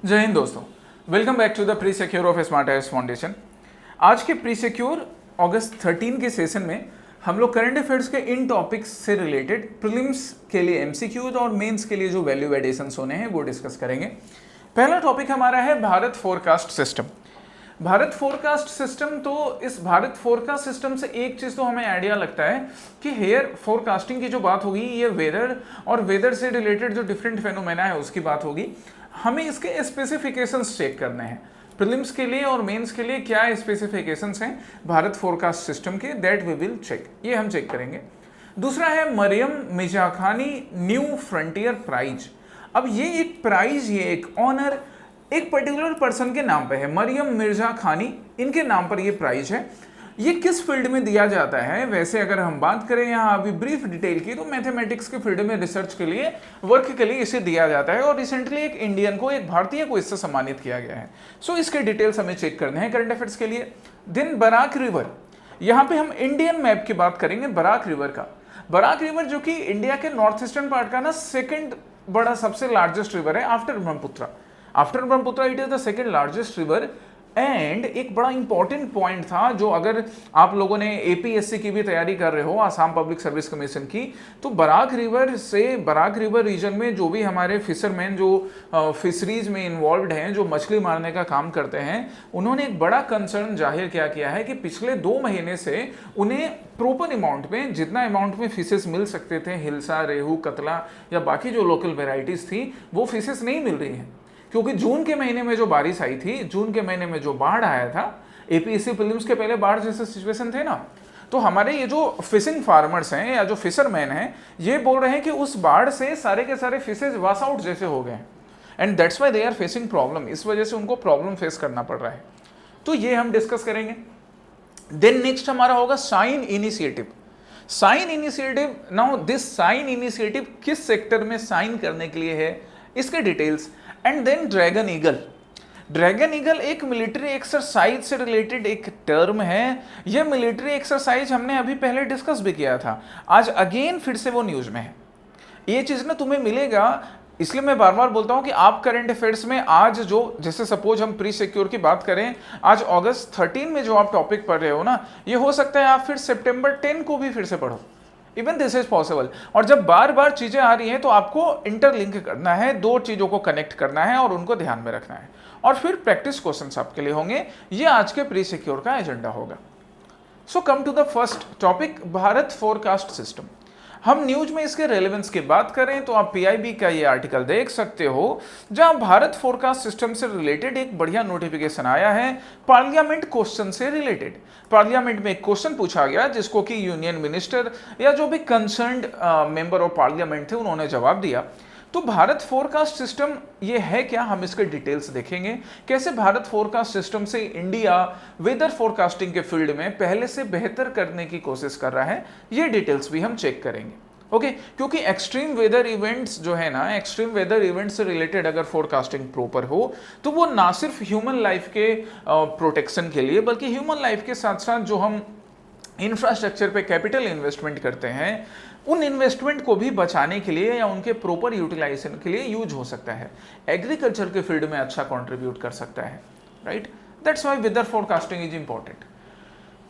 जय हिंद दोस्तों, welcome back to the pre secure of smart IAS foundation. आज के प्री सिक्योर अगस्त 13 के सेशन में हम लोग करंट अफेयर्स के इन टॉपिक्स से रिलेटेड प्रीलिम्स के लिए एमसीक्यूज और मेंस के लिए जो वैल्यू एडिशंस होने हैं वो डिस्कस करेंगे। पहला टॉपिक हमारा है Bharat forecast system. Bharat forecast system, तो इस भारत फोरकास्ट सिस्टम से एक चीज़ तो हमें आइडिया लगता है कि हेयर फोरकास्टिंग की जो बात होगी ये वेदर और वेदर से रिलेटेड जो डिफरेंट फेनोमेना है उसकी बात होगी। हमें इसके स्पेसिफिकेशंस चेक करने हैं प्रीलिम्स के लिए और मेंस के लिए, क्या स्पेसिफिकेशंस हैं भारत फोरकास्ट सिस्टम के, दैट वी विल चेक, ये हम चेक करेंगे। दूसरा है मरियम मिर्जाखानी न्यू फ्रंटियर प्राइज। अब ये एक प्राइज, ये एक ऑनर एक पर्टिकुलर पर्सन के नाम पे है, मरियम मिर्जा खानी, इनके नाम पर ये प्राइज है। ये किस फील्ड में दिया जाता है? वैसे अगर हम बात करें यहाँ अभी ब्रीफ डिटेल की, तो मैथमेटिक्स के फील्ड में रिसर्च के लिए, वर्क के लिए इसे दिया जाता है और रिसेंटली एक इंडियन को, एक भारतीय को इससे सम्मानित किया गया है। सो इसके डिटेल्स हमें चेक करने हैं करंट अफेयर्स के लिए। देन बराक रिवर, यहाँ पे हम इंडियन मैप की बात करेंगे बराक रिवर का। बराक रिवर जो कि इंडिया के नॉर्थ ईस्टर्न पार्ट का ना सेकेंड बड़ा सबसे लार्जेस्ट रिवर है after Brahmaputra. After Brahmaputra it is the second largest river. And एक बड़ा इंपॉर्टेंट पॉइंट था, जो अगर आप लोगों ने एपीएससी की भी तैयारी कर रहे हो, आसाम पब्लिक सर्विस कमीशन की, तो बराक रिवर से, बराक रिवर रीजन में जो भी हमारे फिशरमैन जो फिशरीज में इन्वॉल्व हैं, जो मछली मारने का काम करते हैं, उन्होंने एक बड़ा कंसर्न जाहिर क्या किया है कि पिछले 2 महीने से उन्हें प्रॉपर अमाउंट में, जितना अमाउंट में फिशेस मिल सकते थे, हिल्सा, रेहू, कतला या बाकी जो लोकल वेराइटीज थी, वो फिशेस नहीं मिल रही हैं। क्योंकि जून के महीने में जो बारिश आई थी, जून के महीने में जो बाढ़ आया था, एपीएससी प्रीलिम्स के पहले बाढ़ जैसे सिचुएशन थे ना, तो हमारे ये जो फिशिंग फार्मर्स हैं या जो फिशरमैन हैं, ये बोल रहे हैं कि उस बाढ़ से सारे के सारे फिशेज वॉश आउट जैसे हो गए, and that's why they are facing problem. इस वजह से उनको प्रॉब्लम फेस करना पड़ रहा है, तो ये हम डिस्कस करेंगे। देन नेक्स्ट हमारा होगा sign initiative. Sign initiative, now this sign initiative किस सेक्टर में साइन करने के लिए है, इसके details. And then dragon eagle. Dragon eagle एक मिलिट्री एक्सरसाइज से रिलेटेड एक टर्म है। यह मिलिट्री एक्सरसाइज हमने अभी पहले डिस्कस भी किया था, आज अगेन फिर से वो न्यूज में है। ये चीज ना तुम्हें मिलेगा, इसलिए मैं बार बार बोलता हूं कि आप करंट अफेयर्स में आज जो, जैसे सपोज हम प्री सिक्योर की बात करें, आज अगस्त 13 में जो आप टॉपिक पढ़ रहे हो ना, ये हो सकता है आप फिर सितंबर 10 को भी फिर से पढ़ो। Even this is possible. और जब बार बार चीजें आ रही हैं तो आपको इंटरलिंक करना है, 2 चीजों को कनेक्ट करना है और उनको ध्यान में रखना है, और फिर प्रैक्टिस क्वेश्चंस आपके लिए होंगे। ये आज के प्री सिक्योर का एजेंडा होगा। So come to the first topic, Bharat forecast system. हम न्यूज में इसके रेलेवेंस की बात करें तो आप पीआईबी का ये आर्टिकल देख सकते हो, जहां भारत फोरकास्ट सिस्टम से रिलेटेड एक बढ़िया नोटिफिकेशन आया है पार्लियामेंट क्वेश्चन से रिलेटेड। पार्लियामेंट में एक क्वेश्चन पूछा गया जिसको कि यूनियन मिनिस्टर या जो भी कंसर्न्ड मेंबर ऑफ पार्लियामेंट थे उन्होंने जवाब दिया। तो भारत फोरकास्ट सिस्टम ये है क्या, हम इसके डिटेल्स देखेंगे, कैसे भारत फोरकास्ट सिस्टम से इंडिया वेदर फोरकास्टिंग के फील्ड में पहले से बेहतर करने की कोशिश कर रहा है, ये डिटेल्स भी हम चेक करेंगे। ओके, क्योंकि एक्सट्रीम वेदर इवेंट्स जो है ना, एक्सट्रीम वेदर इवेंट्स से रिलेटेड अगर फोरकास्टिंग प्रॉपर हो तो वो ना सिर्फ ह्यूमन लाइफ के प्रोटेक्शन के लिए, बल्कि ह्यूमन लाइफ के साथ साथ जो हम इंफ्रास्ट्रक्चर पे कैपिटल इन्वेस्टमेंट करते हैं, उन इन्वेस्टमेंट को भी बचाने के लिए या उनके प्रॉपर यूटिलाइजेशन के लिए यूज हो सकता है। एग्रीकल्चर के फील्ड में अच्छा कंट्रीब्यूट कर सकता है, right. That's why weather forecasting is important.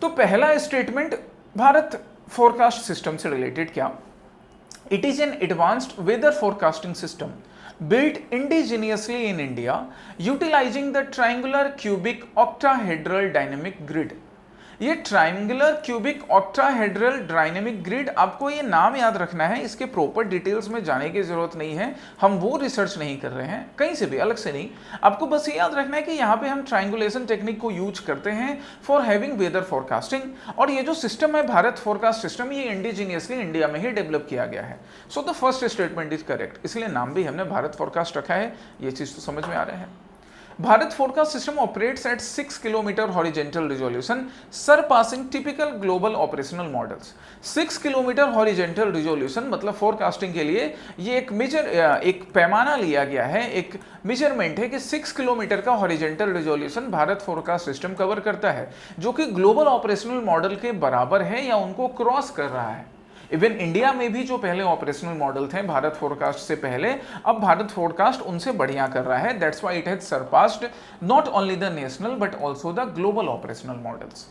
तो पहला स्टेटमेंट भारत फोरकास्ट सिस्टम से रिलेटेड क्या, it is an advanced weather forecasting system built indigenously in India utilizing the triangular cubic octahedral dynamic grid। ये triangular cubic octahedral dynamic grid, आपको ये नाम याद रखना है, इसके प्रॉपर डिटेल्स में जाने की जरूरत नहीं है, हम वो रिसर्च नहीं कर रहे हैं कहीं से भी, अलग से नहीं। आपको बस ये याद रखना है कि यहाँ पे हम ट्राइंगुलेशन टेक्निक को यूज करते हैं फॉर हैविंग वेदर फोरकास्टिंग। और ये जो सिस्टम है भारत फोरकास्ट सिस्टम, ये इंडिजीनियसली इंडिया में ही डेवलप किया गया है। So the first statement is correct, इसलिए नाम भी हमने भारत फोरकास्ट रखा है। ये चीज तो समझ में आ रहा है। Bharat forecast system operates at 6 kilometre horizontal resolution surpassing typical global operational models. 6 kilometre horizontal resolution मतलब फोरकास्टिंग के लिए ये एक पैमाना लिया गया है, एक मेजरमेंट है कि 6 किलोमीटर का horizontal resolution Bharat forecast system cover करता है, जो कि ग्लोबल ऑपरेशनल मॉडल के बराबर है या उनको क्रॉस कर रहा है। इवन इंडिया में भी जो पहले ऑपरेशनल मॉडल थे भारत फोरकास्ट से पहले, अब भारत फोरकास्ट उनसे बढ़िया कर रहा है। That's why it has surpassed not only the national but also the global operational models.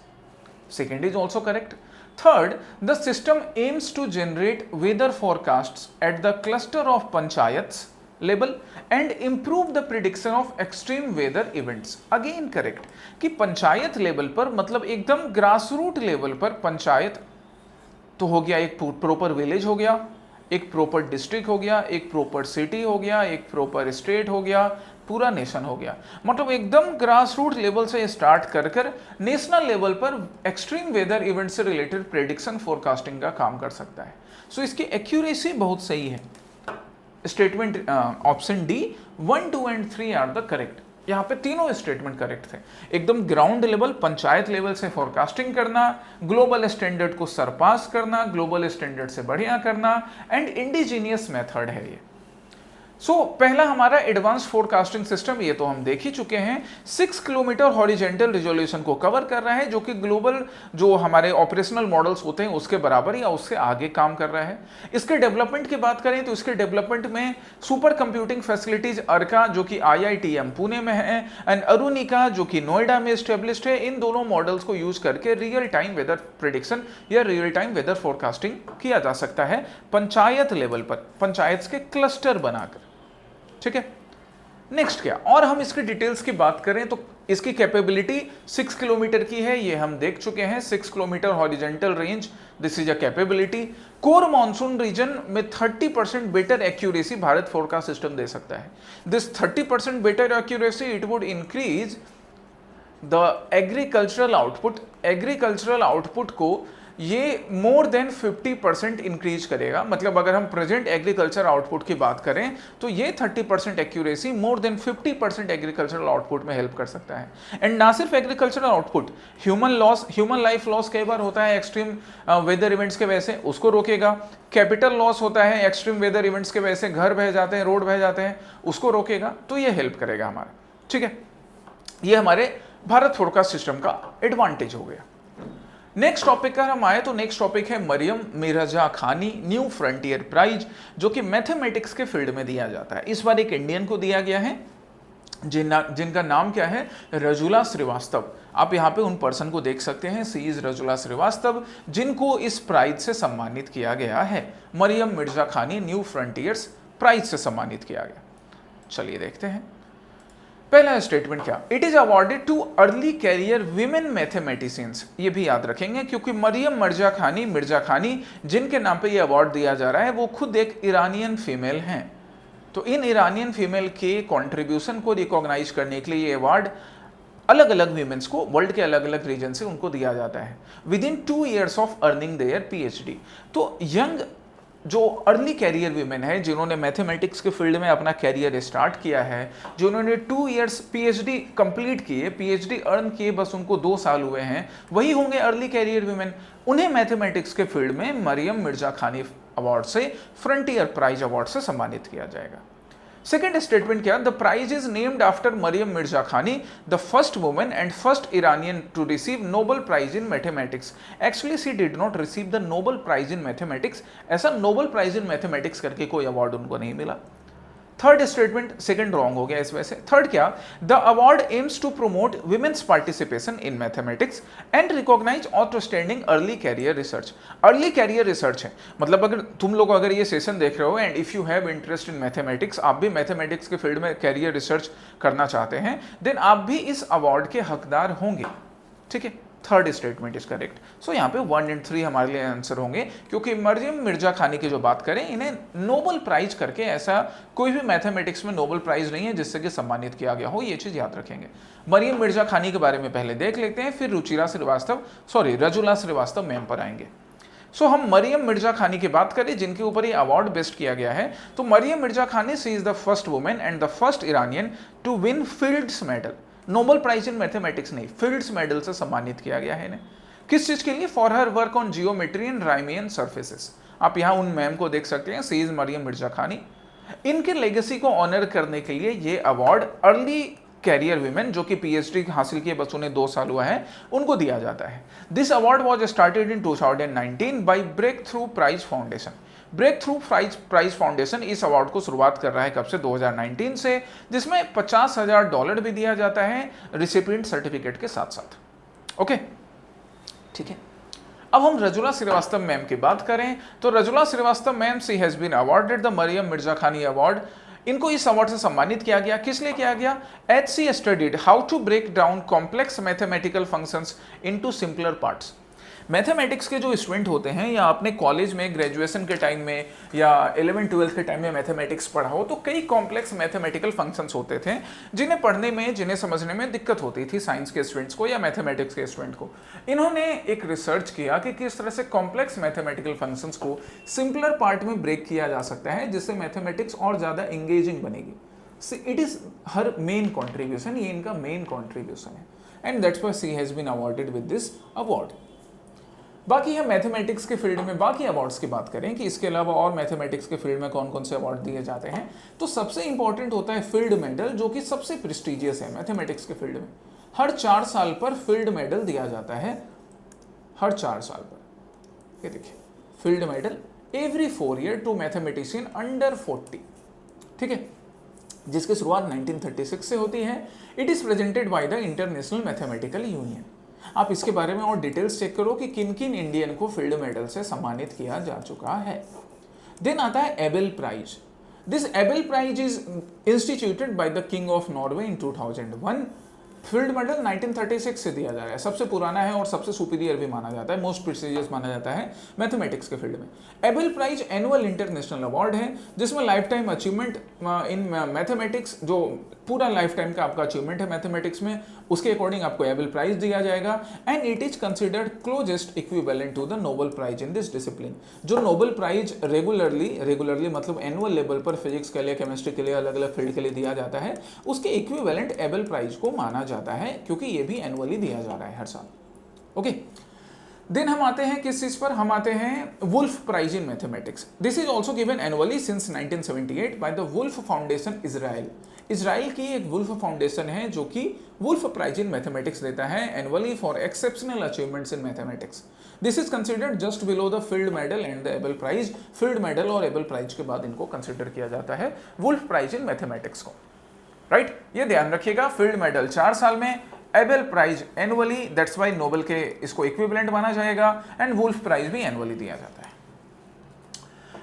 Second is also correct. Third, the system aims to generate weather forecasts at the cluster of panchayats level and improve the prediction of extreme weather events. Again correct कि panchayat level पर मतलब एकदम grass root level पर पंचायत तो हो गया, एक proper village हो गया, एक प्रॉपर डिस्ट्रिक्ट हो गया, एक प्रॉपर सिटी हो गया, एक प्रॉपर स्टेट हो गया, पूरा नेशन हो गया। मतलब एकदम ग्रास रूट लेवल से स्टार्ट कर कर नेशनल लेवल पर एक्सट्रीम वेदर इवेंट से रिलेटेड प्रेडिक्शन फोरकास्टिंग का काम कर सकता है। सो इसकी एक्यूरेसी बहुत सही है। Statement option d 1, 2 and 3 are the correct. यहाँ पे तीनों स्टेटमेंट करेक्ट थे। एकदम ग्राउंड लेवल पंचायत लेवल से फोरकास्टिंग करना, ग्लोबल स्टैंडर्ड को सरपास करना, ग्लोबल स्टैंडर्ड से बढ़िया करना एंड इंडिजीनियस मेथड है ये। पहला हमारा एडवांस फोरकास्टिंग सिस्टम, ये तो हम देख ही चुके हैं, 6 किलोमीटर हॉरिजेंटल रिजोल्यूशन को कवर कर रहा है, जो कि ग्लोबल जो हमारे ऑपरेशनल मॉडल्स होते हैं उसके बराबर या उससे आगे काम कर रहा है। इसके डेवलपमेंट की बात करें तो इसके डेवलपमेंट में सुपर कंप्यूटिंग फैसिलिटीज अर्का जो कि IITM पुणे में है एंड अरुणिका जो कि नोएडा में स्टेब्लिश्ड है, इन दोनों मॉडल्स को यूज करके रियल टाइम वेदर प्रेडिक्शन या रियल टाइम वेदर फोरकास्टिंग किया जा सकता है पंचायत लेवल पर, पंचायत के क्लस्टर बनाकर। ठीक है, नेक्स्ट क्या, और हम इसकी डिटेल्स की बात करें तो इसकी कैपेबिलिटी 6 किलोमीटर की है, ये हम देख चुके हैं। 6 kilometre horizontal range, this is a capability. Core monsoon region में 30% better accuracy Bharat forecast system दे सकता है। This 30% better accuracy it would increase the agricultural output. Agricultural output को ये मोर देन 50% इंक्रीज करेगा। मतलब अगर हम प्रेजेंट एग्रीकल्चर आउटपुट की बात करें तो ये 30% accuracy more than 50% agricultural output में हेल्प कर सकता है। एंड ना सिर्फ agricultural output, human life loss कई बार होता है एक्सट्रीम वेदर इवेंट्स के वजह से, उसको रोकेगा। कैपिटल लॉस होता है एक्सट्रीम वेदर इवेंट्स के वजह से, घर बह जाते हैं, रोड बह जाते हैं, उसको रोकेगा। तो ये हेल्प करेगा हमारा। ठीक है, ये हमारे भारत फोरकास्ट सिस्टम का एडवांटेज हो गया। नेक्स्ट टॉपिक का हम आए तो नेक्स्ट टॉपिक है मरियम मिर्जा खानी न्यू फ्रंटियर प्राइज, जो कि मैथमेटिक्स के फील्ड में दिया जाता है। इस बार एक इंडियन को दिया गया है जिनका नाम क्या है, रजुला श्रीवास्तव। आप यहाँ पे उन पर्सन को देख सकते हैं, सी इज रजुला श्रीवास्तव, जिनको इस प्राइज से सम्मानित किया गया है। मरियम मिर्जा खानी न्यू फ्रंटियर्स प्राइज से सम्मानित किया गया। चलिए देखते हैं पहला स्टेटमेंट क्या, it is awarded to early career women mathematicians. ये भी याद रखेंगे क्योंकि मरियम मिर्जा खानी जिनके नाम पे ये अवार्ड दिया जा रहा है वो खुद एक ईरानियन फीमेल हैं। तो इन ईरानियन फीमेल के कंट्रीब्यूशन को रिकॉग्नाइज करने के लिए ये अवार्ड अलग अलग वीमेंस को वर्ल्ड के अलग अलग रीजन से उनको दिया जाता है with in 2 years of earning there PhD। तो यंग जो अर्ली कैरियर वीमेन है जिन्होंने मैथमेटिक्स के फील्ड में अपना कैरियर स्टार्ट किया है, जिन्होंने 2 years PhD कंप्लीट किए, PhD अर्न किए, बस उनको 2 साल हुए हैं, वही होंगे अर्ली कैरियर वीमेन। उन्हें मैथमेटिक्स के फील्ड में मरियम मिर्जा खानी अवार्ड से, फ्रंटियर प्राइज अवार्ड से सम्मानित किया जाएगा। सेकेंड स्टेटमेंट क्या, the prize is named after Maryam Mirzakhani, the first women and first Iranian to receive Nobel prize in mathematics. Actually she did not receive the Nobel prize in mathematics, ऐसा Nobel prize in mathematics करके कोई award उनको नहीं मिला। Third statement second wrong हो गया इस वजह से। थर्ड क्या, the award aims to promote women's participation in mathematics and recognise outstanding early career research. Early career research है मतलब अगर तुम लोग अगर ये सेशन देख रहे हो and if you have interest in mathematics, आप भी मैथमेटिक्स के फील्ड में कैरियर रिसर्च करना चाहते हैं, देन आप भी इस अवार्ड के हकदार होंगे। ठीक है, थर्ड स्टेटमेंट इज करेक्ट। सो यहाँ पे 1 और 3 हमारे लिए आंसर होंगे क्योंकि मरियम मिर्जा खानी की जो बात करें, इन्हें नोबेल प्राइज करके ऐसा कोई भी मैथमेटिक्स में नोबेल प्राइज नहीं है जिससे कि सम्मानित किया गया हो, ये चीज याद रखेंगे। मरियम मिर्जा खानी के बारे में पहले देख लेते हैं, फिर रजुला श्रीवास्तव मैम पर आएंगे। सो हम मरियम मिर्जा खानी की बात करें जिनके ऊपर ये अवार्ड बेस्ट किया गया है, तो Maryam Mirzakhani she is the first women and the first Iranian to win Fields medal. Nobel prize in mathematics नहीं, फील्ड्स मेडल से सम्मानित किया गया है इन्हें। किस चीज के लिए, for her work on geometry and Riemannian surfaces. आप यहाँ उन मैम को देख सकते हैं, सी इज मरियम मिर्जा खानी। इनके लेगेसी को ऑनर करने के लिए ये अवार्ड अर्ली कैरियर वीमेन जो कि पीएचडी हासिल किए बस उन्हें 2 साल हुआ है, उनको दिया जाता है। This award was started in 2019 by breakthrough prize foundation. Breakthrough prize foundation इस अवार्ड को शुरुआत कर रहा है कब से, 2019 से, जिसमें $50,000 भी दिया जाता है रिसिपिएंट सर्टिफिकेट के साथ साथ। ओके, ठीक है। अब हम रजुला श्रीवास्तव मैम की बात करें तो Rajula Srivastava ma'am she has been awarded the Maryam Mirzakhani award. इनको इस अवार्ड से सम्मानित किया गया, किस लिए किया गया? As she studied how to break down complex mathematical functions into simpler parts. Mathematics के जो स्टूडेंट होते हैं या अपने कॉलेज में ग्रेजुएशन के टाइम में या 11th-12th के टाइम में मैथमेटिक्स पढ़ा हो तो कई कॉम्प्लेक्स मैथमेटिकल फंक्शंस होते थे जिन्हें पढ़ने में, जिन्हें समझने में दिक्कत होती थी साइंस के स्टूडेंट्स को या मैथमेटिक्स के स्टूडेंट को। इन्होंने एक रिसर्च किया कि किस तरह से कॉम्प्लेक्स मैथमेटिकल फंक्शंस को सिंपलर पार्ट में ब्रेक किया जा सकता है जिससे मैथमेटिक्स और ज़्यादा इंगेजिंग बनेगी। It is her main contribution, ये इनका मेन कॉन्ट्रीब्यूशन है and that's why she has been awarded with this award. बाकी हम मैथमेटिक्स के फील्ड में बाकी अवार्ड्स की बात करें कि इसके अलावा और मैथमेटिक्स के फील्ड में कौन कौन से अवार्ड दिए जाते हैं, तो सबसे इंपॉर्टेंट होता है फील्ड मेडल, जो कि सबसे प्रेस्टिजियस है मैथमेटिक्स के फील्ड में। हर 4 साल पर फील्ड मेडल दिया जाता है, हर 4 साल पर। ये देखिए, field medal every 4 year to mathematician under 40, ठीक है, जिसकी शुरुआत 1936 से होती है। It is presented by the international mathematical union. आप इसके बारे में और डिटेल्स चेक करो कि किन किन इंडियन को फील्ड मेडल से सम्मानित किया जा चुका है। देन आता है Abel prize. This Abel prize is instituted by the king of Norway in 2001। Field medal 1936 से दिया जा रहा है, सबसे पुराना है और सबसे सुपीरियर भी माना जाता है, मोस्ट प्रेस्टिजियस माना जाता है मैथमेटिक्स के फील्ड में। Abel prize annual international award है जिसमें lifetime achievement in mathematics, जो पूरा लाइफ टाइम का आपका अचीवमेंट है मैथमेटिक्स में, उसके अकॉर्डिंग आपको एबेल प्राइज दिया जाएगा and it is considered closest equivalent to the Nobel prize in this discipline. जो नोबेल प्राइज रेगुलरली मतलब एनुअल लेवल पर फिजिक्स के लिए, केमिस्ट्री के लिए, अलग अलग फील्ड के लिए दिया जाता है, उसके इक्विवेलेंट एबेल प्राइज को माना जाता है क्योंकि ये भी एनुअली दिया जा रहा है हर साल। ओके, देन हम आते हैं किस चीज पर, हम आते हैं Wolf prize in mathematics. This is also given annually since 1978 by the Wolf foundation Israel. Israel की एक वुल्फ फाउंडेशन है जो कि वुल्फ प्राइज इन मैथमेटिक्स देता है annually for exceptional achievements in mathematics. This is considered just below the field medal and the Abel prize. Field medal और Abel prize के बाद इनको कंसिडर किया जाता है वुल्फ प्राइज इन मैथमेटिक्स को, राइट? ये ध्यान रखिएगा, फील्ड मेडल 4 साल में, Abel prize annually, that's why Nobel के इसको इक्विवेलेंट माना जाएगा एंड वुल्फ प्राइज भी एनुअली दिया जाता है।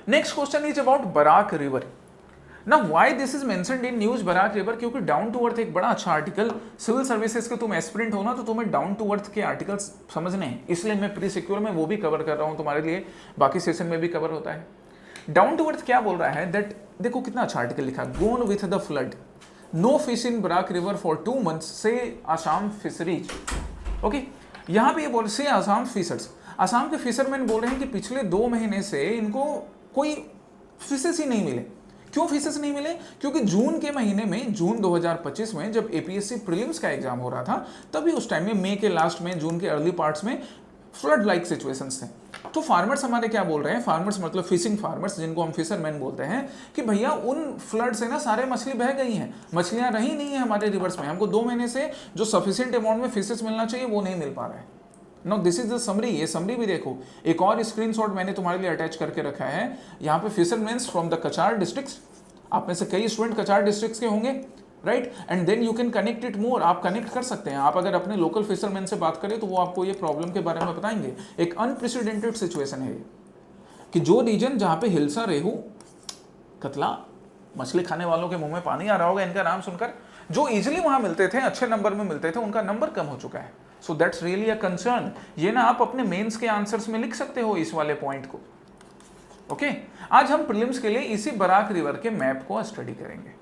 Next question is about Barak river. ना why this is mentioned in news Barak river, क्योंकि डाउन टू अर्थ एक बड़ा अच्छा आर्टिकल, सिविल सर्विसेज के तुम एस्पिरेंट हो ना तो तुम्हें डाउन टू अर्थ के आर्टिकल्स समझने हैं, इसलिए मैं प्री सिक्योर में वो भी कवर कर रहा हूं तुम्हारे लिए, बाकी सेशन में भी कवर होता है। डाउन टू अर्थ क्या बोल रहा है, दैट देखो कितना अच्छा आर्टिकल लिखा, gone with the flood, no fish in Barak river for 2 months से आसाम फिशरीज। ओके, यहाँ पे ये बोल से आसाम फिशर्स, आसाम के फिशरमैन बोल रहे हैं कि पिछले 2 महीने से इनको कोई फिशेस ही नहीं मिले। क्यों फिशेस नहीं मिले? क्योंकि जून के महीने में, जून 2025 में जब एपीएससी प्रीलिम्स का एग्जाम हो रहा था, तभी उस टाइम में मई के लास्ट में, जून के अर्ली पार्ट्स में फ्लड लाइक सिचुएशंस थे। तो फार्मर्स हमारे क्या बोल रहे हैं, फार्मर्स मतलब फिशिंग फार्मर्स जिनको हम फिशरमैन बोलते हैं, कि भैया उन फ्लड से ना सारे मछली बह गई हैं, मछलियां रही नहीं है हमारे रिवर्स में, हमको 2 महीने से जो सफिशिएंट अमाउंट में फिशेस मिलना चाहिए वो नहीं मिल पा रहा है। No this is the summary, ये समरी भी देखो, एक और स्क्रीनशॉट मैंने तुम्हारे लिए अटैच करके रखा है। यहाँ पे fisherman from the Cachar districts, आप में से कई स्टूडेंट कचार डिस्ट्रिक्ट्स के होंगे, right? And then you can connect it more, आप कनेक्ट कर सकते हैं। आप अगर अपने लोकल फिशरमैन से बात करें तो वो आपको ये प्रॉब्लम के बारे में बताएंगे। एक अनप्रेसिडेंटेड सिचुएशन है ये, कि जो रीजन जहाँ पे हिल्सा, रेहू, कतला, मछली खाने वालों के मुंह में पानी आ रहा होगा इनका नाम सुनकर, जो इजीली वहाँ मिलते थे, अच्छे नंबर में मिलते थे, उनका नंबर कम हो चुका है। So that's really a concern. ये ना आप अपने मेंस के आंसर्स में लिख सकते हो इस वाले पॉइंट को। ओके, आज हम प्रीलिम्स के लिए इसी बराक रिवर के मैप को स्टडी करेंगे।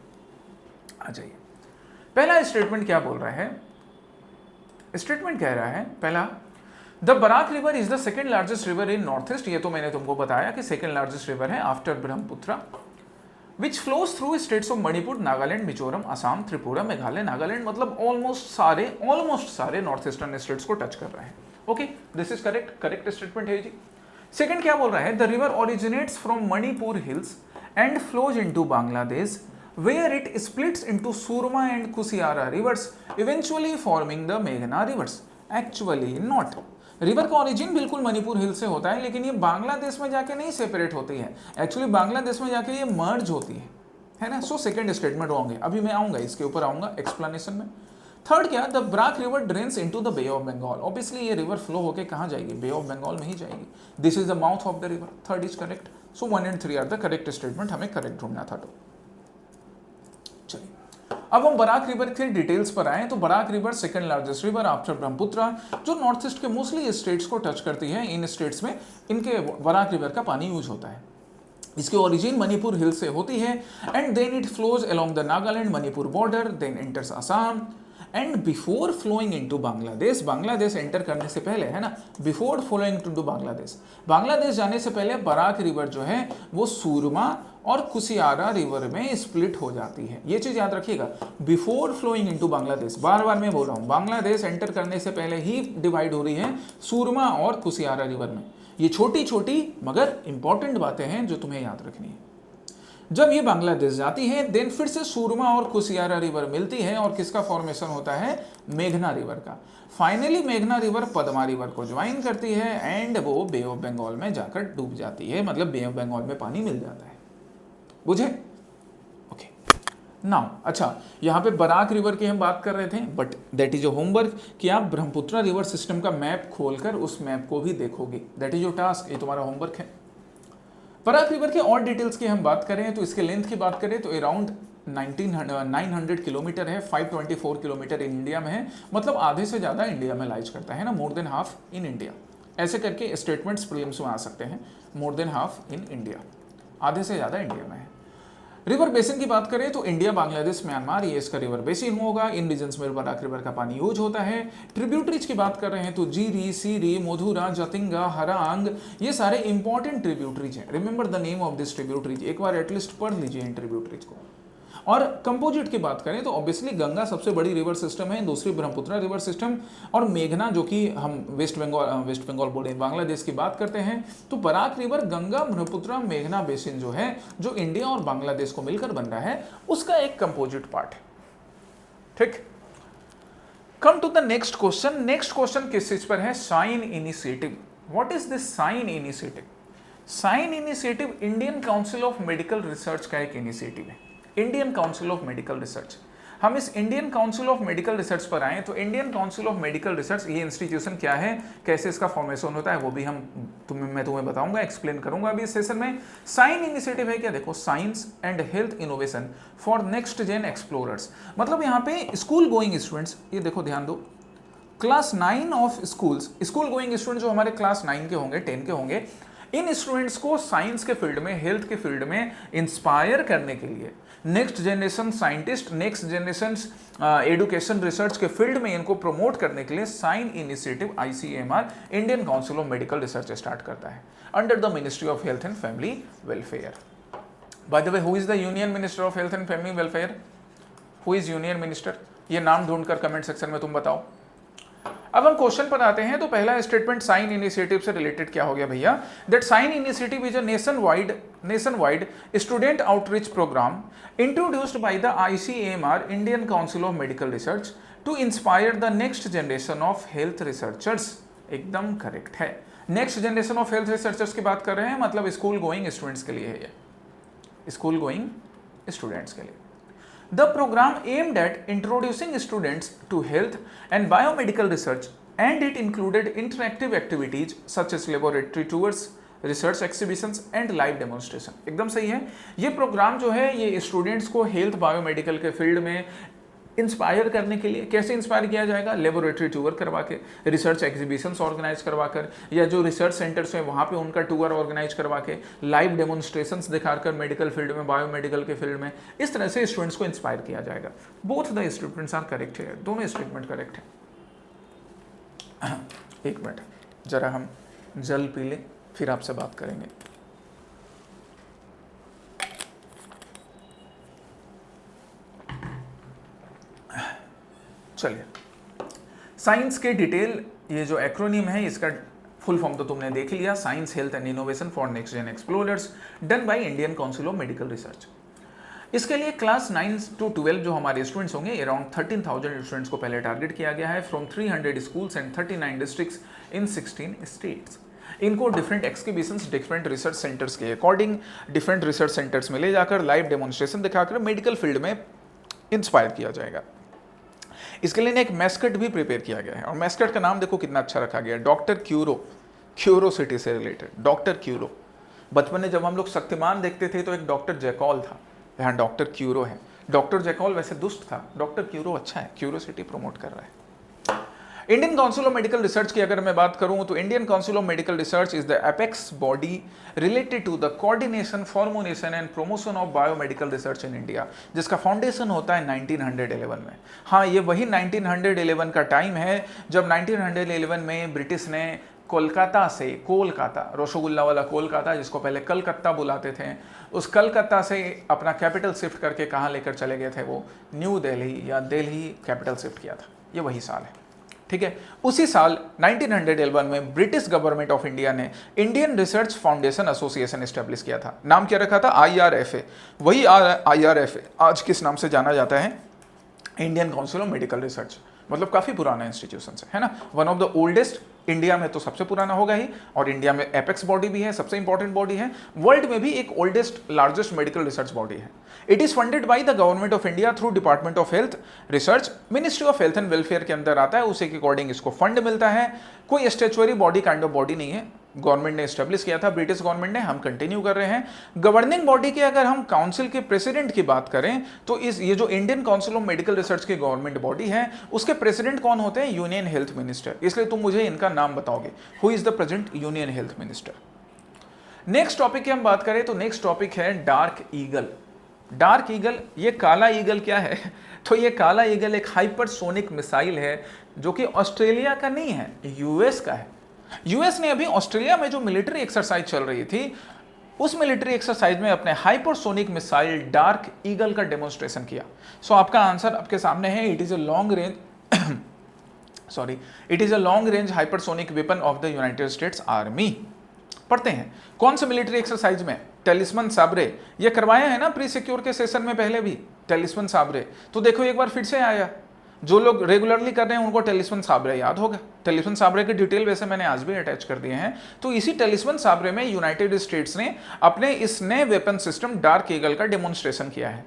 आ जाइए, पहला स्टेटमेंट क्या बोल रहा है? स्टेटमेंट कह रहा है पहला, the Barak river is the second largest river in north east. ये तो मैंने तुमको बताया कि सेकेंड लार्जेस्ट रिवर है after Brahmaputra, which flows through states of Manipur, Nagaland, Mizoram, Assam, Tripura, Meghalaya. Nagaland मतलब ऑलमोस्ट सारे नॉर्थ ईस्टर्न स्टेट्स को टच कर रहा है। Okay, this is correct statement है जी। सेकेंड क्या बोल रहा है, the river originates from Manipur hills and flows into Bangladesh where it splits into Surma and Kusiara rivers, eventually forming the Meghna rivers. Actually not. River का ओरिजिन बिल्कुल मणिपुर हिल से होता है, लेकिन ये बांग्लादेश में जाके नहीं सेपरेट होती है, एक्चुअली बांग्लादेश में जाके ये मर्ज होती है ना। सो सेकंड स्टेटमेंट रॉन्ग है। अभी मैं आऊंगा इसके ऊपर, आऊंगा एक्सप्लेनेशन में। थर्ड क्या, the Barak river drains into the Bay of Bengal. Obviously ये रिवर फ्लो होके कहाँ जाएगी, बे ऑफ बंगाल में ही जाएगी। This is the mouth of the river. Third is correct. So 1 and 3 are the correct statement, हमें करेक्ट ढूंढना था। तो चलिए अब हम बराक रिवर के डिटेल्स पर आए। तो Barak river second largest river after Brahmaputra, जो नॉर्थ ईस्ट के मोस्टली स्टेट्स को टच करती है। इन स्टेट्स में इनके बराक रिवर का पानी यूज होता है। इसकी ओरिजिन मणिपुर हिल से होती है and then it flows along the Nagaland Manipur border, then enters Assam and before flowing into Bangladesh. Bangladesh enter करने से पहले, है ना, before flowing to Bangladesh, Bangladesh जाने से पहले बराक रिवर जो है वो सूरमा और कुसियारा रिवर में स्प्लिट हो जाती है। ये चीज याद रखिएगा, बिफोर फ्लोइंग इनटू बांग्लादेश, बार बार मैं बोल रहा हूं, बांग्लादेश एंटर करने से पहले ही डिवाइड हो रही है सूरमा और कुसियारा रिवर में। ये छोटी छोटी मगर इंपॉर्टेंट बातें हैं जो तुम्हें याद रखनी है। जब ये बांग्लादेश जाती है, देन फिर से सूरमा और कुसियारा रिवर मिलती है और किसका फॉर्मेशन होता है, मेघना रिवर का। फाइनली मेघना रिवर पद्मा रिवर को ज्वाइन करती है एंड वो बे ऑफ बंगाल में जाकर डूब जाती है, मतलब बे ऑफ बंगाल में पानी मिल जाता है। बुझे? ओके नाउ, अच्छा यहाँ पे बराक रिवर की हम बात कर रहे थे, but that is your homework कि आप ब्रह्मपुत्र रिवर सिस्टम का मैप खोलकर उस मैप को भी देखोगे। दैट इज योर टास्क, ये तुम्हारा होमवर्क है। बराक रिवर के और डिटेल्स की हम बात करें तो इसके लेंथ की बात करें तो अराउंड 900 किलोमीटर है, 524 किलोमीटर इन इंडिया में है, मतलब आधे से ज़्यादा इंडिया में लाइज करता है ना, more than half in India. ऐसे करके स्टेटमेंट्स प्रीलिम्स में आ सकते हैं, more than half in India, आधे से ज़्यादा इंडिया में है। रिवर बेसिन की बात करें तो इंडिया, बांग्लादेश, म्यांमार, ये इसका रिवर बेसिन होगा। इन रीजन्स में बराक रिवर का पानी यूज होता है। ट्रिब्यूटरीज की बात कर रहे हैं तो जीरी, सीरी, मधुरा, जतिंगा, हरांग, ये सारे इंपॉर्टेंट ट्रिब्यूटरीज हैं। Remember the name of this tributaries, एक बार एटलीस्ट पढ़ लीजिए इन ट्रिब्यूटरीज को। और कंपोजिट की बात करें तो ऑब्वियसली गंगा सबसे बड़ी रिवर सिस्टम है, दूसरी ब्रह्मपुत्र रिवर सिस्टम, और मेघना जो कि हम वेस्ट बंगाल बोले बांग्लादेश की बात करते हैं। तो बराक रिवर गंगा ब्रह्मपुत्र मेघना बेसिन जो है, जो इंडिया और बांग्लादेश को मिलकर बन रहा है, उसका एक कंपोजिट पार्ट है। ठीक, come to the next question. Next question किस चीज पर है, SHINE initiative. What is this sign initiative? Sign initiative Indian Council of Medical Research का एक इनिशिएटिव है। Indian Council of Medical Research, हम इस Indian Council of Medical Research पर आए तो Indian Council of Medical Research ये इंस्टीट्यूशन क्या है, कैसे इसका फॉर्मेशन होता है, वो भी मैं तुम्हें बताऊंगा, एक्सप्लेन करूंगा अभी इस सेशन में। साइन इनिशिएटिव है क्या, देखो, science and health innovation for next gen explorers, मतलब यहाँ पे स्कूल गोइंग स्टूडेंट्स, ये देखो ध्यान दो, class 9 of school going student जो हमारे क्लास 9 के होंगे, 10 के होंगे, इन स्टूडेंट्स को साइंस के फील्ड में, हेल्थ के फील्ड में इंस्पायर करने के लिए, next generation scientist, next generation education research के फील्ड में इनको प्रमोट करने के लिए SHINE initiative ICMR, Indian Council of Medical Research, start करता है under the ministry of health and family welfare. By the way, who is the union minister of health and family welfare? Who is union minister? ये नाम ढूंढकर comment section में तुम बताओ। अब हम question पर आते हैं। तो पहला स्टेटमेंट साइन इनिशिएटिव से रिलेटेड क्या हो गया भैया, that SHINE initiative is a nationwide student outreach programme introduced by the ICMR, Indian Council of Medical Research, to inspire the next generation of health researchers. एकदम correct है, next generation of health researchers की बात कर रहे हैं, मतलब school going students के लिए है, ये स्कूल गोइंग स्टूडेंट्स के लिए। The program aimed at introducing students to health and biomedical research, and it included interactive activities such as laboratory tours, research exhibitions and live demonstration। एकदम सही है। ये प्रोग्राम जो है ये स्टूडेंट्स को हेल्थ बायोमेडिकल के फील्ड में इंस्पायर करने के लिए, कैसे इंस्पायर किया जाएगा, लेबोरेटरी टूर करवा के, रिसर्च एग्जीबिशंस ऑर्गेनाइज करवा कर, या जो रिसर्च सेंटर्स हैं वहाँ पे उनका टूर ऑर्गेनाइज करवा के, लाइव डेमोन्स्ट्रेशंस दिखाकर मेडिकल फील्ड में, बायोमेडिकल के फील्ड में, इस तरह से स्टूडेंट्स को इंस्पायर किया जाएगा। Both the statements are correct है, दोनों स्टेटमेंट करेक्ट है। एक मिनट, जरा हम जल पी लें, फिर आपसे बात करेंगे। चलिए, साइंस के डिटेल, ये जो एक्रोनिम है इसका फुल फॉर्म तो तुमने देख लिया, science health and innovation for next gen explorers, done by Indian Council of Medical Research. इसके लिए क्लास 9 to 12 जो हमारे स्टूडेंट्स होंगे अराउंड 13,000 स्टूडेंट्स को पहले टारगेट किया गया है from 300 schools and 39 districts in 16 states. इनको डिफरेंट एक्सहिबिशंस, डिफरेंट रिसर्च सेंटर्स के अकॉर्डिंग डिफरेंट रिसर्च सेंटर्स में ले जाकर लाइव डेमोन्स्ट्रेशन दिखाकर मेडिकल फील्ड में इंस्पायर किया जाएगा। इसके लिए एक मैस्कट भी प्रिपेयर किया गया है और मैस्कट का नाम देखो कितना अच्छा रखा गया है, डॉक्टर क्यूरो, क्यूरोसिटी से रिलेटेड डॉक्टर क्यूरो। बचपन में जब हम लोग शक्तिमान देखते थे तो एक डॉक्टर जैकॉल था, यहाँ डॉक्टर क्यूरो है। डॉक्टर जैकॉल वैसे दुष्ट था, डॉक्टर क्यूरो अच्छा है, क्यूरोसिटी प्रमोट कर रहा है। Indian Council of Medical Research की अगर मैं बात करूं तो Indian Council of Medical Research is the apex body related to the coordination, formulation and promotion of biomedical research in India, जिसका फाउंडेशन होता है 1911 में। हाँ, ये वही 1911 का टाइम है जब 1911 में ब्रिटिश ने कोलकाता से, कोलकाता रसगुल्ला वाला कोलकाता जिसको पहले कलकत्ता बुलाते थे, उस कलकत्ता से अपना कैपिटल शिफ्ट करके कहाँ लेकर चले गए थे, वो न्यू दिल्ली या दिल्ली कैपिटल शिफ्ट किया था। ये वही साल है, ठीक है। उसी साल 1911 में ब्रिटिश गवर्नमेंट ऑफ इंडिया ने Indian research foundation association establish किया था। नाम क्या रखा था? IRFA। वही IRFA आज किस नाम से जाना जाता है? Indian Council of Medical research. मतलब काफी पुराना इंस्टीट्यूशन है ना, one of the oldest, India में तो सबसे पुराना होगा ही, और इंडिया में एपेक्स बॉडी भी है, सबसे इंपॉर्टेंट बॉडी है। वर्ल्ड में भी एक oldest largest medical research body है। It is funded by the government of India through department of health research, ministry of health and welfare के अंदर आता है, उसी के अकॉर्डिंग इसको फंड मिलता है। कोई statutory body kind of body नहीं है, गवर्नमेंट ने एस्टेब्लिश किया था, ब्रिटिश गवर्नमेंट ने, हम कंटिन्यू कर रहे हैं। गवर्निंग बॉडी के अगर हम काउंसिल के प्रेसिडेंट की बात करें तो ये जो Indian Council of Medical Research की गवर्नमेंट बॉडी है, उसके प्रेसिडेंट कौन होते हैं? Union health minister. इसलिए तुम मुझे इनका नाम बताओगे, who is the present union health minister. Next topic की हम बात करें तो नेक्स्ट टॉपिक है डार्क ईगल। डार्क ईगल, ये काला ईगल क्या है? तो ये काला ईगल एक हाइपरसोनिक मिसाइल है जो कि ऑस्ट्रेलिया का नहीं है, यूएस का है। यूएस ने अभी ऑस्ट्रेलिया में जो मिलिट्री एक्सरसाइज चल रही थी, उस मिलिट्री एक्सरसाइज में अपने हाइपरसोनिक मिसाइल डार्क ईगल का डेमोन्स्ट्रेशन किया। सो आपका आंसर आपके सामने है, it is a long range sorry it is a long range hypersonic weapon of the United states army. पढ़ते हैं कौन से मिलिट्री एक्सरसाइज में? टेलिस्मन साबरे, ये करवाया है ना प्री सिक्योर के सेशन में पहले भी, टेलिस्मन साबरे। तो देखो एक बार फिर से आया, जो लोग रेगुलरली कर रहे हैं उनको टेलिस्मन साबरे याद होगा। टेलिस्मन साबरे की डिटेल वैसे मैंने आज भी अटैच कर दिए हैं। तो इसी टेलिस्मन साबरे में यूनाइटेड स्टेट्स ने अपने इस नए वेपन सिस्टम डार्क ईगल का डेमोन्स्ट्रेशन किया है।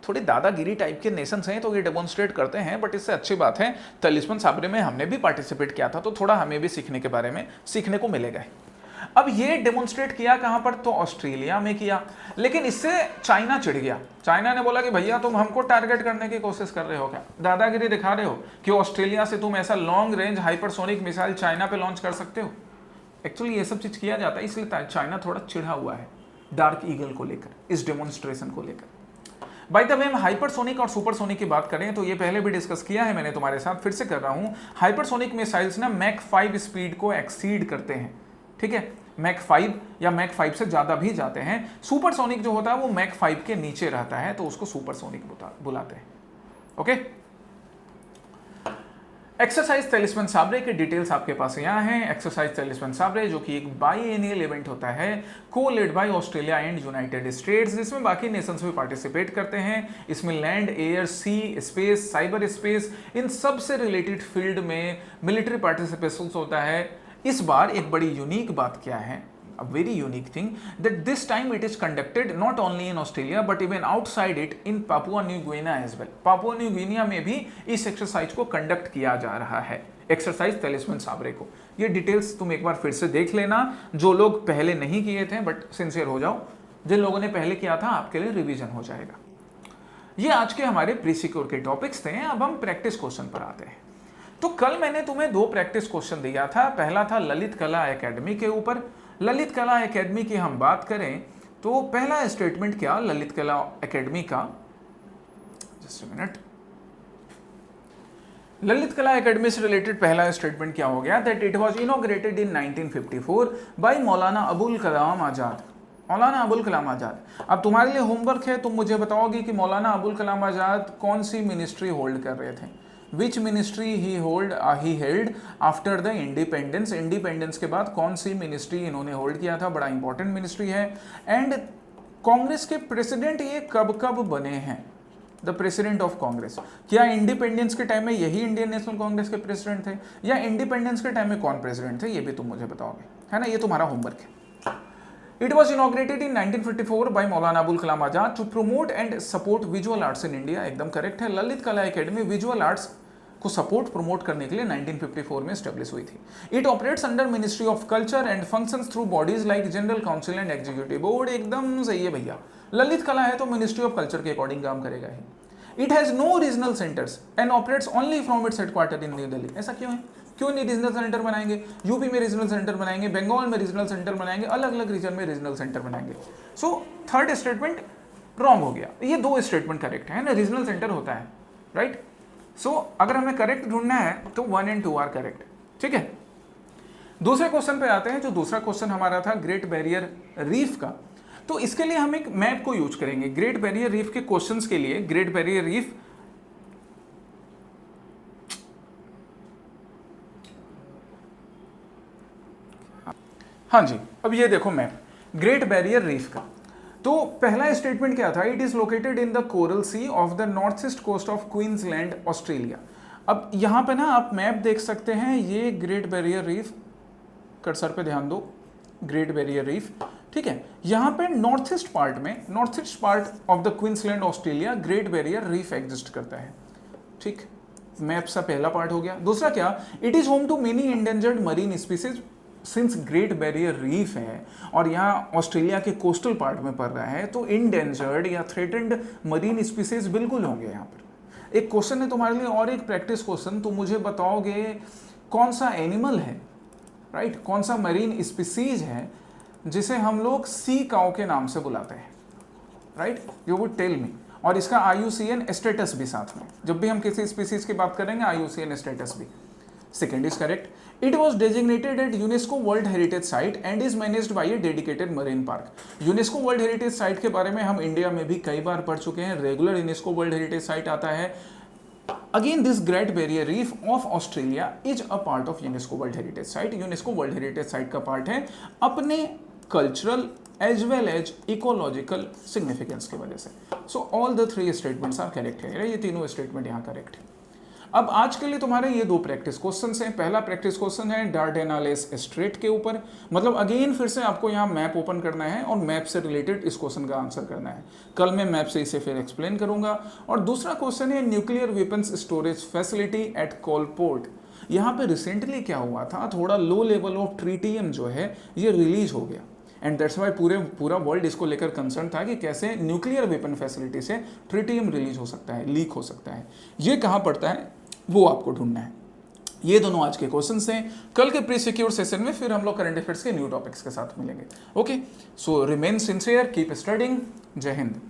थोड़ी दादागिरी टाइप के नेशंस हैं तो ये डेमोन्स्ट्रेट करते हैं, बट इससे अच्छी बात है टेलिस्मन साबरे में हमने भी पार्टिसिपेट किया था, तो थोड़ा हमें भी सीखने के बारे में सीखने को मिलेगा। अब ये डेमोन्स्ट्रेट किया कहां पर? तो ऑस्ट्रेलिया में किया। लेकिन इससे चाइना चिढ़ गया। चाइना ने बोला कि भैया तुम हमको टारगेट करने की कोशिश कर रहे हो क्या, दादागिरी दिखा रहे हो कि ऑस्ट्रेलिया से तुम ऐसा long range hypersonic missile China पे लॉन्च कर सकते हो। एक्चुअली ये सब चीज किया जाता है, इसलिए चाइना थोड़ा चिढ़ा हुआ है डार्क ईगल को लेकर, इस डेमोन्स्ट्रेशन को लेकर। बाय द वे, हम हाइपरसोनिक और सुपरसोनिक की बात करें तो ये पहले भी डिस्कस किया है मैंने तुम्हारे साथ, फिर से कर रहा हूं। हाइपरसोनिक मिसाइल्स ना मैक 5 स्पीड को एक्सीड करते हैं, ठीक है, मैक 5 या मैक 5 से ज़्यादा भी जाते हैं। सुपरसोनिक जो होता है वो मैक 5 के नीचे रहता है, तो उसको सुपरसोनिक बुलाते हैं। ओके, एक्सरसाइज टेलिस्मन साबरे के डिटेल्स आपके पास यहाँ हैं। एक्सरसाइज टेलिस्मन साबरे जो कि एक बाईएनियल इवेंट होता है, को led by Australia and United states, जिसमें बाकी नेशंस भी पार्टिसिपेट करते हैं। इसमें लैंड, एयर, सी, स्पेस, साइबर स्पेस, इन सब से रिलेटेड फील्ड में मिलिट्री पार्टिसिपेशन होता है। इस बार एक बड़ी यूनिक बात क्या है, a very unique thing, that this time it is conducted not only in Australia but even outside it in Papua New Guinea as well. Papua New Guinea में भी इस एक्सरसाइज को कंडक्ट किया जा रहा है, एक्सरसाइज टेलिस्मन साबरे को। ये डिटेल्स तुम एक बार फिर से देख लेना, जो लोग पहले नहीं किए थे, बट सिंसियर हो जाओ, जिन लोगों ने पहले किया था आपके लिए रिवीजन हो जाएगा। ये आज के हमारे प्री सिक्योर के टॉपिक्स थे। अब हम प्रैक्टिस क्वेश्चन पर आते हैं। तो कल मैंने तुम्हें 2 प्रैक्टिस क्वेश्चन दिया था। पहला था ललित कला एकेडमी के ऊपर। ललित कला एकेडमी की हम बात करें तो पहला स्टेटमेंट क्या ललित कला एकेडमी का, just a minute, Lalit Kala academy से रिलेटेड पहला स्टेटमेंट क्या हो गया, that it was inaugurated in 1954 by Maulana Abul Kalam आजाद। मौलाना अबुल कलाम आजाद। अब तुम्हारे लिए होमवर्क है, तुम मुझे बताओगे कि मौलाना अबुल कलाम आजाद कौन सी मिनिस्ट्री होल्ड कर रहे थे। Which ministry he held after the independence. Independence के बाद कौन सी मिनिस्ट्री इन्होंने होल्ड किया था, बड़ा इंपॉर्टेंट मिनिस्ट्री है। एंड कांग्रेस के प्रेसिडेंट ये कब कब बने हैं? द प्रेसिडेंट ऑफ कांग्रेस, क्या इंडिपेंडेंस के टाइम में यही इंडियन नेशनल कांग्रेस के प्रेसिडेंट थे, या इंडिपेंडेंस के टाइम में कौन प्रेसिडेंट थे, ये भी तुम मुझे बताओगे, है ना, ये तुम्हारा होमवर्क है। It was inaugurated in 1954 by Maulana Abul Kalam Azad to promote and support visual arts in India। एकदम करेक्ट है। Lalit Kala academy visual arts को सपोर्ट प्रमोट करने के लिए 1954 में स्टेब्लिश हुई थी। It operates under ministry of culture and functions through bodies like general council and executive board. एकदम सही है भैया, ललित कला है तो मिनिस्ट्री ऑफ कल्चर के अकॉर्डिंग काम करेगा ही। It has no regional centres and operates only from its headquarter in new Delhi. ऐसा क्यों है? क्यों नहीं रीजनल सेंटर बनाएंगे? यूपी में रीजनल सेंटर बनाएंगे, बंगाल में रीजनल सेंटर बनाएंगे, अलग अलग रीजन में रीजनल सेंटर बनाएंगे। सो थर्ड स्टेटमेंट रॉन्ग हो गया, ये दो स्टेटमेंट करेक्ट है ना, रीजनल सेंटर होता है, राइट। सो अगर हमें करेक्ट ढूंढना है तो 1 and 2 आर करेक्ट, ठीक है। दूसरे क्वेश्चन पे आते हैं, जो दूसरा क्वेश्चन हमारा था ग्रेट बैरियर रीफ का। तो इसके लिए हम एक मैप को यूज करेंगे। ग्रेट बैरियर रीफ के क्वेश्चंस के लिए ग्रेट बैरियर रीफ, हाँ जी, अब ये देखो मैप ग्रेट बैरियर रीफ का। तो पहला स्टेटमेंट क्या था? It is located in the coral sea of the north east coast of Queensland Australia. अब यहां पे ना आप मैप देख सकते हैं, ये ग्रेट बैरियर रीफ, कर्सर पे ध्यान दो, ग्रेट बैरियर रीफ, ठीक है। यहां पे नॉर्थ ईस्ट पार्ट में, north east part of the Queensland Australia great Barrier reef exist करता है, ठीक। मैप सा पहला पार्ट हो गया। दूसरा क्या? It is home to many endangered marine species. Since Great Barrier Reef है और यहाँ ऑस्ट्रेलिया के कोस्टल पार्ट में पड़ रहा है, तो इंडेंजर्ड या थ्रेटेंड मरीन स्पीसीज बिल्कुल होंगे यहाँ पर। एक क्वेश्चन है तुम्हारे लिए और एक प्रैक्टिस क्वेश्चन, तो मुझे बताओगे कौन सा एनिमल है, राइट, कौन सा मरीन स्पीसीज है जिसे हम लोग सी काउ के नाम से बुलाते हैं, right, you would tell me. और इसका IUCN स्टेटस भी साथ में, जब भी हम किसी स्पीसीज की बात करेंगे IUCN स्टेटस भी। Second is correct. It was designated at UNESCO World Heritage Site and is managed by a dedicated marine park। UNESCO World Heritage Site के बारे में हम इंडिया में भी कई बार पढ़ चुके हैं, regular UNESCO World Heritage Site आता है। Again, this Great Barrier Reef of Australia is a part of UNESCO World Heritage Site। UNESCO World Heritage Site का पार्ट है अपने cultural as well as ecological significance की वजह से। So all the 3 statements are correct है, ये तीनों statement यहाँ करेक्ट है। अब आज के लिए तुम्हारे ये 2 प्रैक्टिस क्वेश्चंस हैं। पहला प्रैक्टिस क्वेश्चन है डार्डेनालेस स्ट्रेट के ऊपर, मतलब अगेन फिर से आपको यहाँ मैप ओपन करना है और मैप से रिलेटेड इस क्वेश्चन का आंसर करना है। कल मैं मैप से इसे फिर एक्सप्लेन करूंगा। और दूसरा क्वेश्चन है nuclear weapons storage facility at कोलपोर्ट। यहाँ पे रिसेंटली क्या हुआ था, थोड़ा लो लेवल ऑफ ट्रिटियम जो है ये रिलीज हो गया, एंड दैट्स वाई पूरा वर्ल्ड इसको लेकर कंसर्न था कि कैसे न्यूक्लियर वेपन फैसिलिटी से ट्रिटियम रिलीज हो सकता है, लीक हो सकता है। ये कहाँ पड़ता है वो आपको ढूंढना है। ये दोनों आज के क्वेश्चंस हैं। कल के प्री सिक्योर सेशन में फिर हम लोग करंट अफेयर्स के न्यू टॉपिक्स के साथ मिलेंगे। ओके, सो रिमेन सिंसियर, कीप स्टडिंग। जय हिंद।